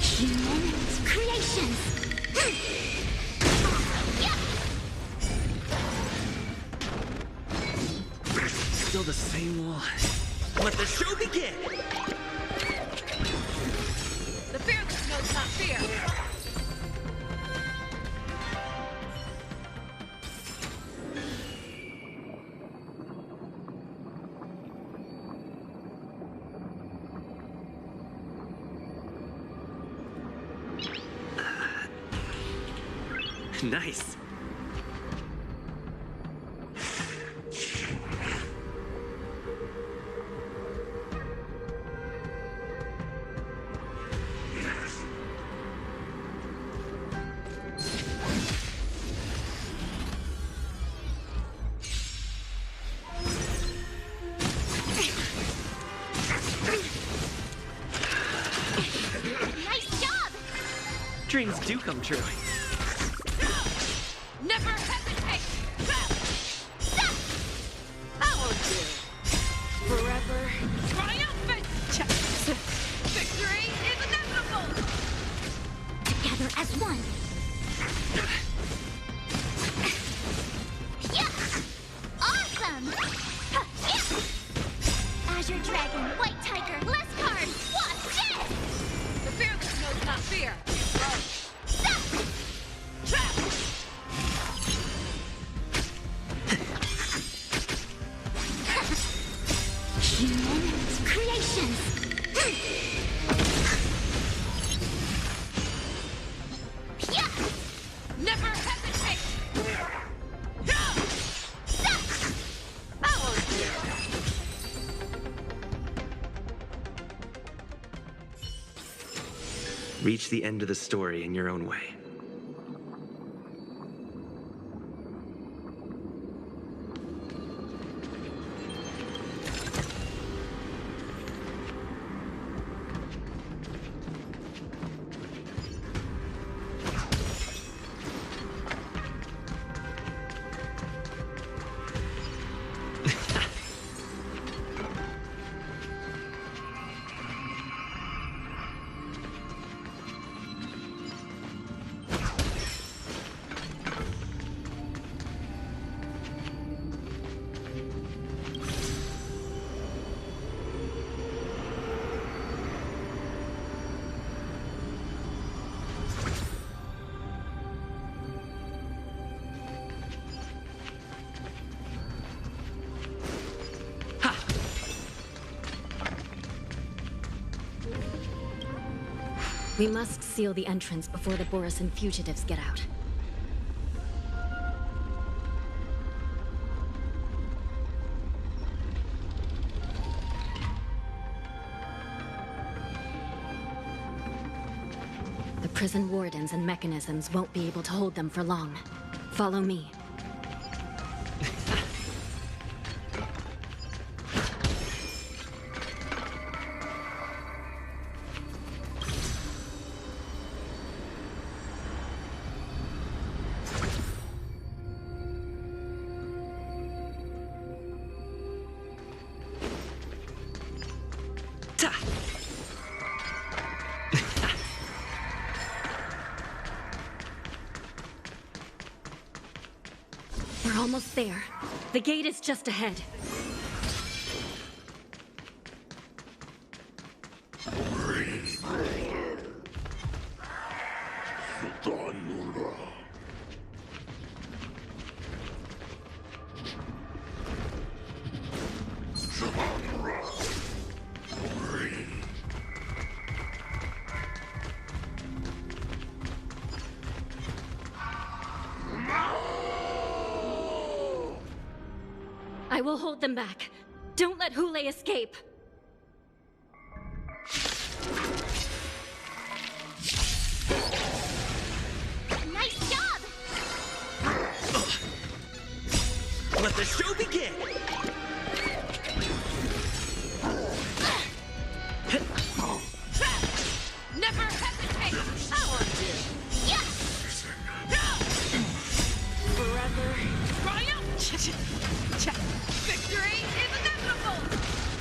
Human creations. Yeah. Still the same one. Let the show begin! knows not fear. Nice. Nice job! Dreams do come true. Never hesitate! That won't do. Forever triumphant! Victory is inevitable! Together as one. Yeah! Awesome! Azure Dragon, White Tiger, less card, Wasp, Jet! The fearless knows not fear. Human creations! Yeah! Never hesitate! That won't do. Reach the end of the story in your own way. We must seal the entrance before the Borisan fugitives get out. The prison wardens and mechanisms won't be able to hold them for long. Follow me. We're almost there. The gate is just ahead. I will hold them back. Don't let Hoolay escape. Nice job! Let the show begin! Never hesitate! I want to. Yeah! Forever triumph! Victory is inevitable!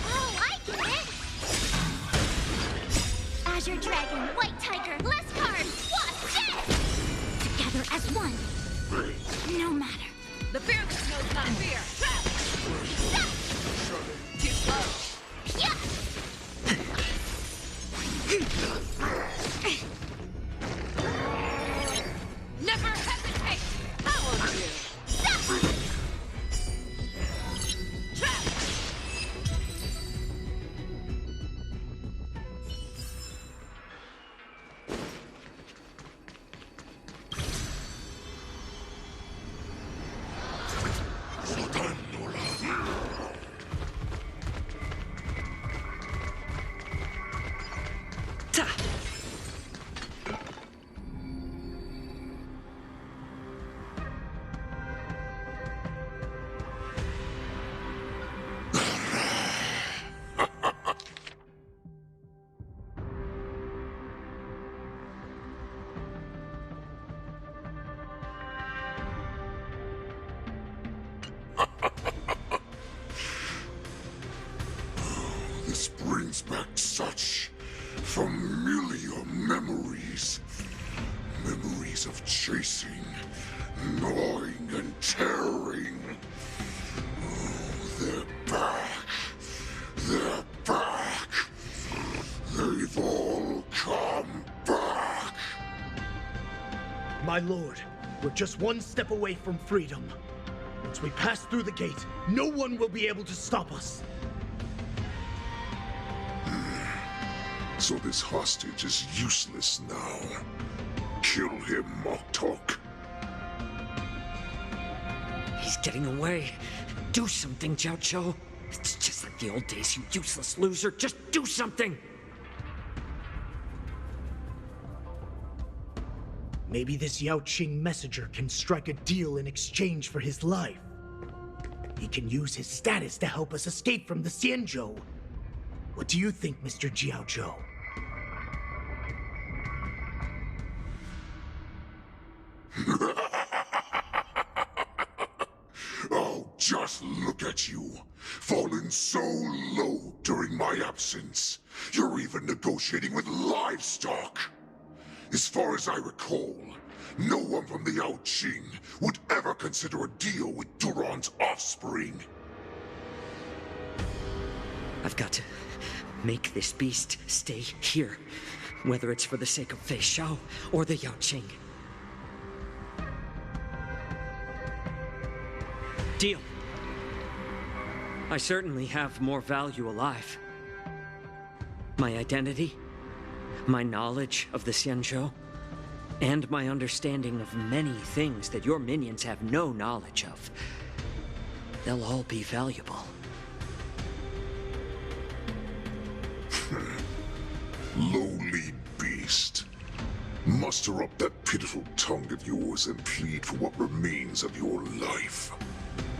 Oh, I get it! Azure Dragon, White Tiger, less card, Wasp, Jet! Together as one. No matter. The fearless knows not fear. Too slow. Yeah! This brings back such familiar memories. Memories of chasing, gnawing, and tearing. Oh, they're back. They're back. They've all come back. My lord, we're just one step away from freedom. Once we pass through the gate, no one will be able to stop us. So this hostage is useless now. Kill him, Moktok. He's getting away. Do something, Jiao Cho. It's just like the old days, you useless loser. Just do something! Maybe this Yao Qing messenger can strike a deal in exchange for his life. He can use his status to help us escape from the Xianzhou. What do you think, Mr. Jiao Zhou? Oh, just look at you. Fallen so low during my absence. You're even negotiating with livestock. As far as I recall, no one from the Yao Qing would ever consider a deal with Duran's offspring. I've got to make this beast stay here, whether it's for the sake of Fei Shao or the Yao Qing. Deal. I certainly have more value alive. My identity, my knowledge of the Xianzhou, and my understanding of many things that your minions have no knowledge of. They'll all be valuable. Lowly beast. Muster up that pitiful tongue of yours and plead for what remains of your life.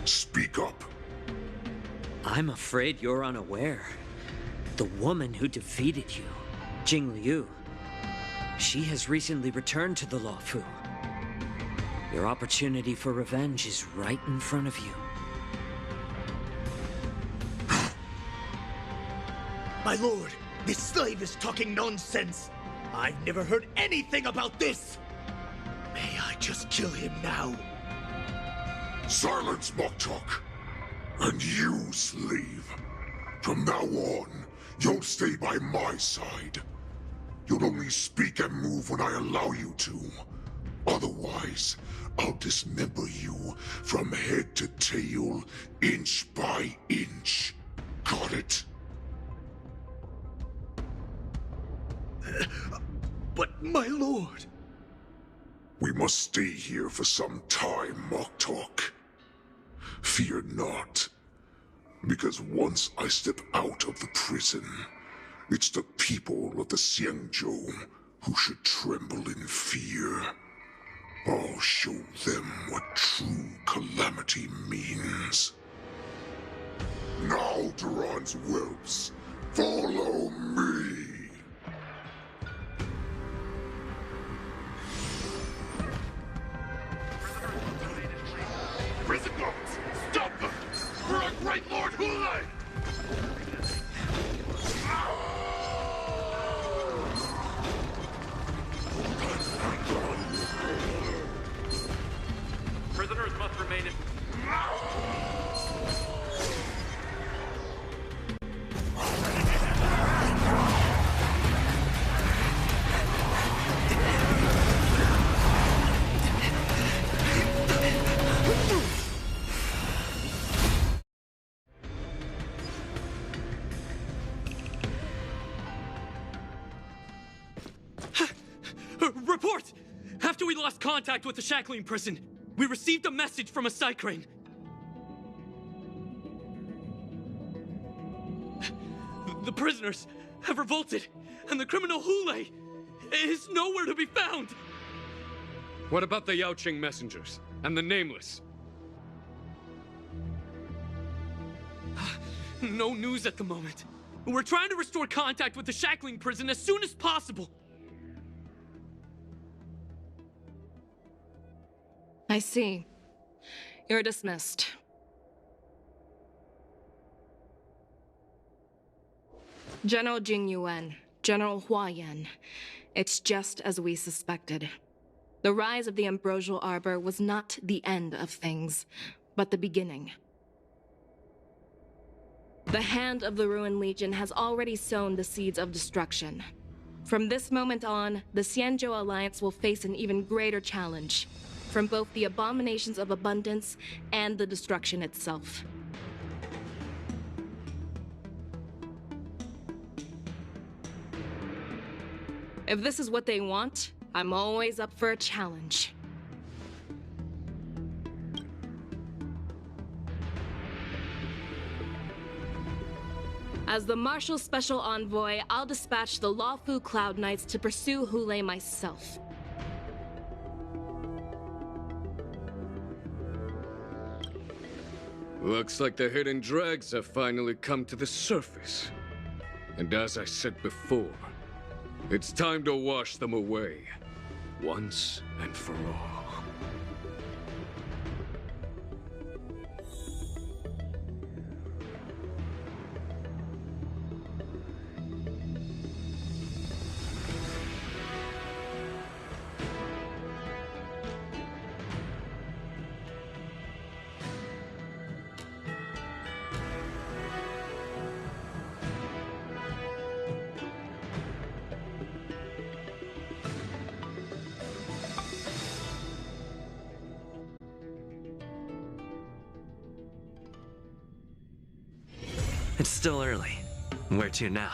Speak up. I'm afraid you're unaware. The woman who defeated you, Jing Liu, she has recently returned to the Luofu. Your opportunity for revenge is right in front of you. My lord, this slave is talking nonsense. I've never heard anything about this. May I just kill him now? Silence, Moktok! And you, slave. From now on, you'll stay by my side. You'll only speak and move when I allow you to. Otherwise, I'll dismember you from head to tail, inch by inch. Got it? But my lord... We must stay here for some time, Moktok. Fear not. Because once I step out of the prison, it's the people of the Xianzhou who should tremble in fear. I'll show them what true calamity means. Now, Duran's whelps, follow me! Prison guards! Stop them! For our great Lord Hoolay! Prisoners must remain in... Report! After we lost contact with the shackling prison, we received a message from a Psycrane. The prisoners have revolted, and the criminal hoolay is nowhere to be found! What about the Yaoqing messengers and the Nameless? No news at the moment. We're trying to restore contact with the Shackling prison as soon as possible. I see. You're dismissed. General Jing Yuan, General Hua Yan. It's just as we suspected. The rise of the Ambrosial Arbor was not the end of things, but the beginning. The hand of the Ruined Legion has already sown the seeds of destruction. From this moment on, the Xianzhou Alliance will face an even greater challenge, from both the abominations of abundance and the destruction itself. If this is what they want, I'm always up for a challenge. As the Marshal Special Envoy, I'll dispatch the Luofu Cloud Knights to pursue Hoolay myself. Looks like the hidden dregs have finally come to the surface. And as I said before, it's time to wash them away, once and for all. It's still early. Where to now?